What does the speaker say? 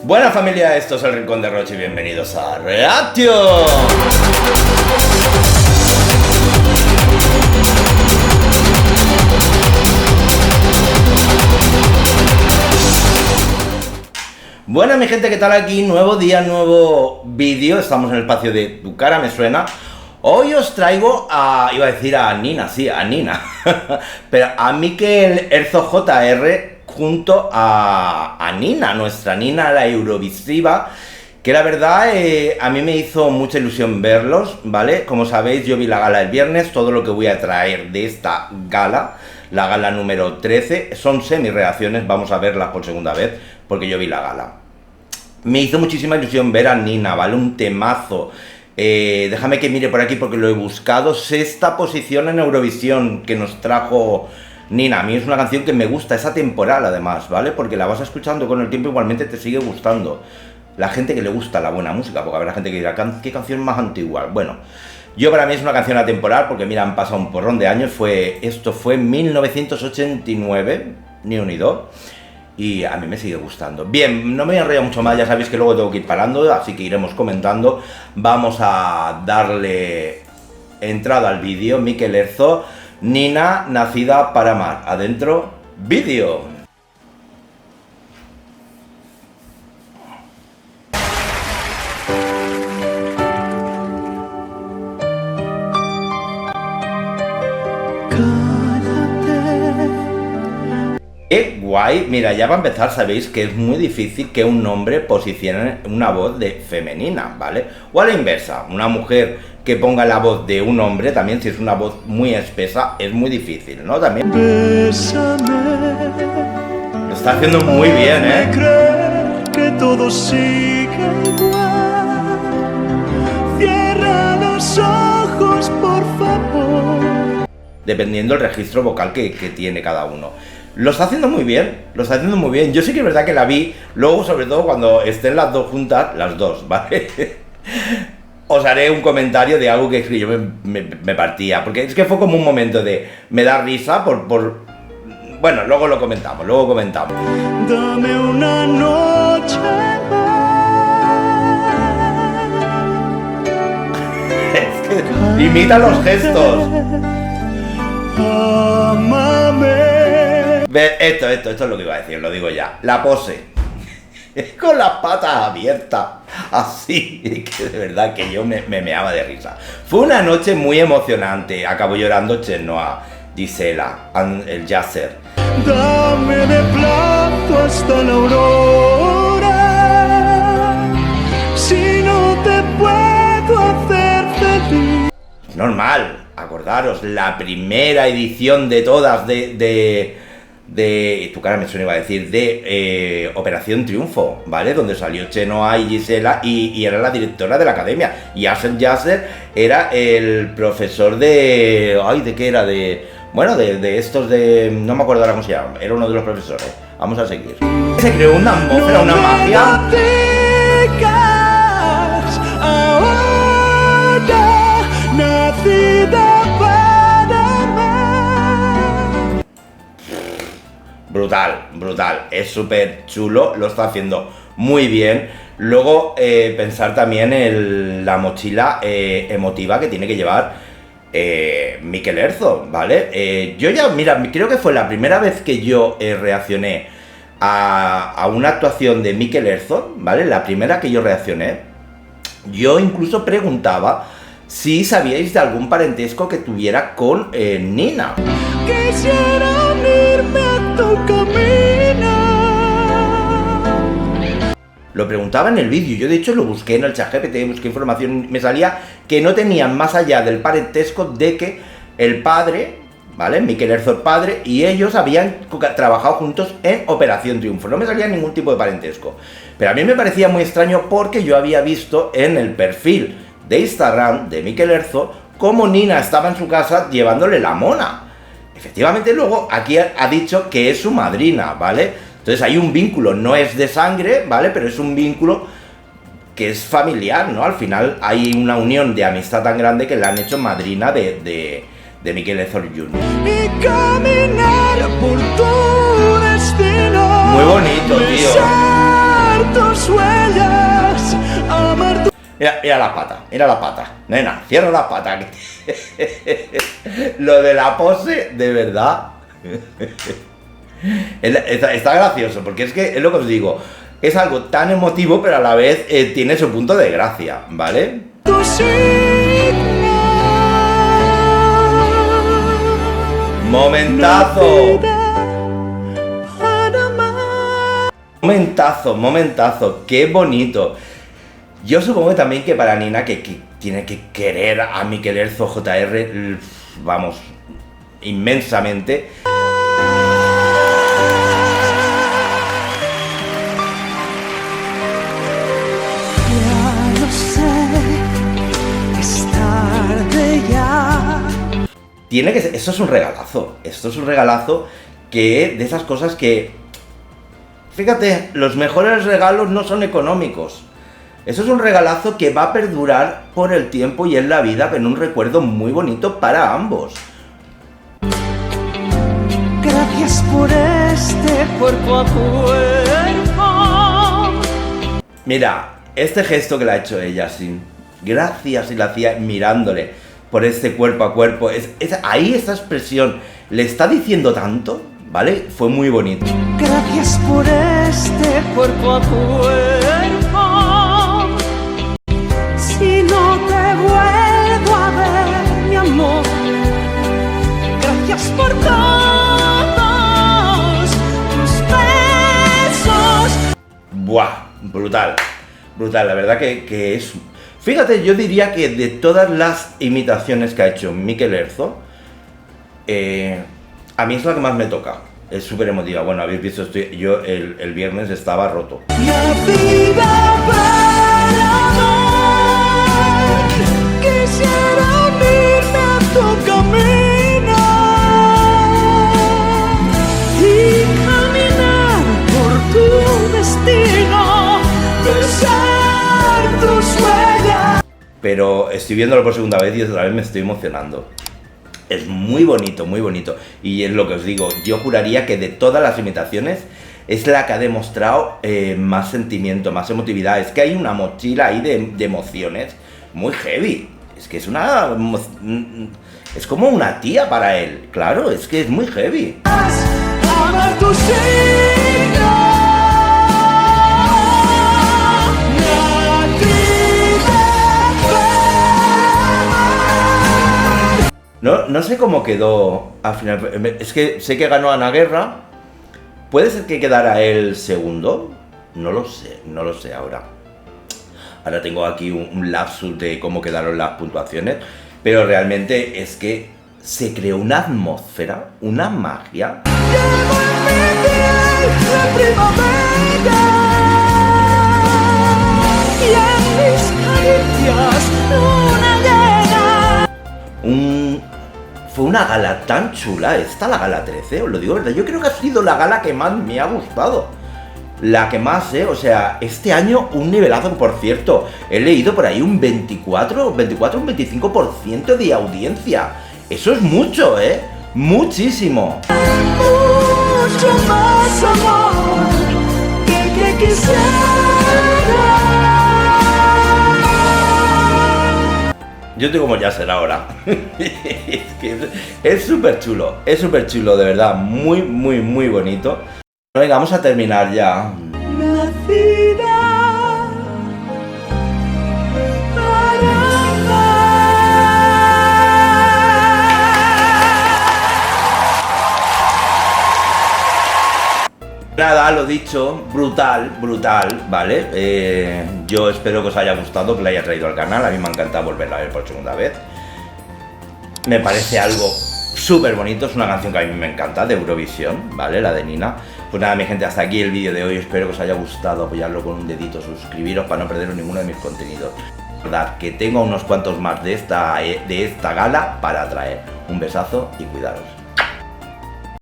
Buena familia, esto es el Rincón de Roche y bienvenidos a Reaction. Buena mi gente, ¿qué tal aquí? Nuevo día, nuevo vídeo, estamos en el espacio de Tu Cara Me Suena. Hoy os traigo iba a decir a Nina, sí, a Nina, pero a Mikel Erzo JR junto a Nina, nuestra Nina, la Eurovisiva, que la verdad a mí me hizo mucha ilusión verlos, ¿vale? Como sabéis, yo vi la gala el viernes, todo lo que voy a traer de esta gala, la gala número 13, son semi-reacciones, vamos a verlas por segunda vez, porque yo vi la gala. Me hizo muchísima ilusión ver a Nina, ¿vale? Un temazo. Déjame que mire por aquí porque lo he buscado. Sexta posición en Eurovisión que nos trajo Nina. A mí es una canción que me gusta, es atemporal además, ¿vale? Porque la vas escuchando con el tiempo, igualmente te sigue gustando. La gente que le gusta la buena música, porque habrá gente que dirá, ¿qué canción más antigua? Bueno, yo para mí es una canción atemporal porque mira, han pasado un porrón de años. Esto fue en 1989, ni un ni dos. Y a mí me sigue gustando. Bien, no me voy a enrollar mucho más, ya sabéis que luego tengo que ir parando, así que iremos comentando. Vamos a darle entrada al vídeo. Mikel Erzo, Nina, nacida para amar. Adentro, vídeo. ¡Qué guay! Mira, ya para empezar sabéis que es muy difícil que un hombre posicione una voz de femenina, ¿vale? O a la inversa, una mujer que ponga la voz de un hombre, también si es una voz muy espesa, es muy difícil, ¿no? También Bésame, lo está haciendo muy bien, ¿eh? Creer que todo sigue igual. Cierra los ojos, por favor. Dependiendo del registro vocal que tiene cada uno. Lo está haciendo muy bien, lo está haciendo muy bien. Yo sí que es verdad que la vi, luego sobre todo cuando estén las dos juntas, las dos, ¿vale? Os haré un comentario de algo que yo me partía, porque es que fue como un momento de, me da risa bueno, luego lo comentamos, Dame una noche Es que imita los gestos. Amame. Ve, esto es lo que iba a decir, lo digo ya. La pose. Con las patas abiertas. Así. Que de verdad que yo me meaba de risa. Fue una noche muy emocionante. Acabó llorando Chenoa, Gisela, el Yasser. Dame de plazo hasta la aurora. Si no te puedo hacer feliz. Normal. Acordaros, la primera edición de todas de Tu Cara Me Suena, iba a decir, de Operación Triunfo, ¿vale? Donde salió Chenoa y Gisela y era la directora de la academia. Y Yasser era el profesor de... Ay, ¿de qué era? Bueno, de estos de... No me acuerdo ahora cómo se llama. Era uno de los profesores. Vamos a seguir. Se creó una atmósfera, una magia. Brutal, es súper chulo, lo está haciendo muy bien. Luego pensar también en la mochila emotiva que tiene que llevar Mikel Erzo, ¿vale? Yo ya, mira, creo que fue la primera vez que yo reaccioné a una actuación de Mikel Erzo, ¿vale? La primera que yo reaccioné, yo incluso preguntaba si sabíais de algún parentesco que tuviera con Nina. Quisiera unirme a tu camino. Lo preguntaba en el vídeo, yo de hecho lo busqué en el ChatGPT, busqué información, me salía que no tenían más allá del parentesco de que el padre, ¿vale? Mikel Erzo el padre, y ellos habían trabajado juntos en Operación Triunfo, no me salía ningún tipo de parentesco. Pero a mí me parecía muy extraño porque yo había visto en el perfil de Instagram de Mikel Erzo cómo Nina estaba en su casa llevándole la mona. Efectivamente luego aquí ha dicho que es su madrina, ¿vale? Entonces hay un vínculo, no es de sangre, ¿vale? Pero es un vínculo que es familiar, ¿no? Al final hay una unión de amistad tan grande que la han hecho madrina de Mikel Erzo Jr. Y caminar por tu destino. Muy bonito, tío. amar tus huellas, amar tu... Mira la pata, nena, cierra la pata. Lo de la pose, de verdad. Está gracioso, porque es que es lo que os digo, es algo tan emotivo, pero a la vez tiene su punto de gracia, ¿vale? tu signo. Momentazo, Para amar. momentazo, qué bonito. Yo supongo que también que para Nina, que tiene que querer a Mikel Erzo JR, vamos, inmensamente. Ya lo sé, es tarde ya. Tiene que ser, esto es un regalazo que de esas cosas que, fíjate, los mejores regalos no son económicos. Eso es un regalazo que va a perdurar por el tiempo y en la vida, en un recuerdo muy bonito para ambos. Gracias por este cuerpo a cuerpo. Mira, este gesto que le ha hecho ella así, gracias, y la hacía mirándole por este cuerpo a cuerpo, ahí esta expresión le está diciendo tanto, ¿vale? Fue muy bonito. Gracias por este cuerpo a cuerpo. Si no te vuelvo a ver, mi amor, gracias por todos tus besos. ¡Buah! Brutal, la verdad que es... Fíjate, yo diría que de todas las imitaciones que ha hecho Mikel Erzo, a mí es la que más me toca. Es súper emotiva. Bueno, habéis visto, yo el viernes estaba roto. La vida para amar, quisiera unirme a tu camino y caminar por tu destino, besar tus huellas. Pero estoy viéndolo por segunda vez y otra vez me estoy emocionando. Es muy bonito, y es lo que os digo, yo juraría que de todas las imitaciones es la que ha demostrado más sentimiento, más emotividad. Es que hay una mochila ahí de emociones muy heavy. Es que es es como una tía para él, claro, es que es muy heavy. Amar tu signo. No sé cómo quedó al final, es que sé que ganó Ana Guerra. ¿Puede ser que quedara él segundo? No lo sé ahora. Ahora tengo aquí un lapsus de cómo quedaron las puntuaciones, pero realmente es que se creó una atmósfera, una magia. Llevo en mi piel la primavera y en mis caricias una llena. Fue una gala tan chula, la gala 13, os lo digo verdad, yo creo que ha sido la gala que más me ha gustado. La que más, o sea, este año un nivelazo, por cierto, he leído por ahí un 24, un 25% de audiencia. Eso es mucho, muchísimo. Mucho más amor que quisiera. Yo estoy como ya será ahora. Es que es súper chulo, de verdad, muy bonito. Venga, vamos a terminar ya. Nacida para amar. Nada, lo dicho, brutal, ¿vale? Yo espero que os haya gustado, que lo haya traído al canal. A mí me ha encantado volverla a ver por segunda vez. Me parece algo súper bonito, es una canción que a mí me encanta, de Eurovisión, ¿vale? La de Nina. Pues nada, mi gente, hasta aquí el vídeo de hoy. Espero que os haya gustado, apoyarlo con un dedito, suscribiros para no perderos ninguno de mis contenidos. Verdad, que tengo unos cuantos más de esta gala para traer. Un besazo y cuidaros.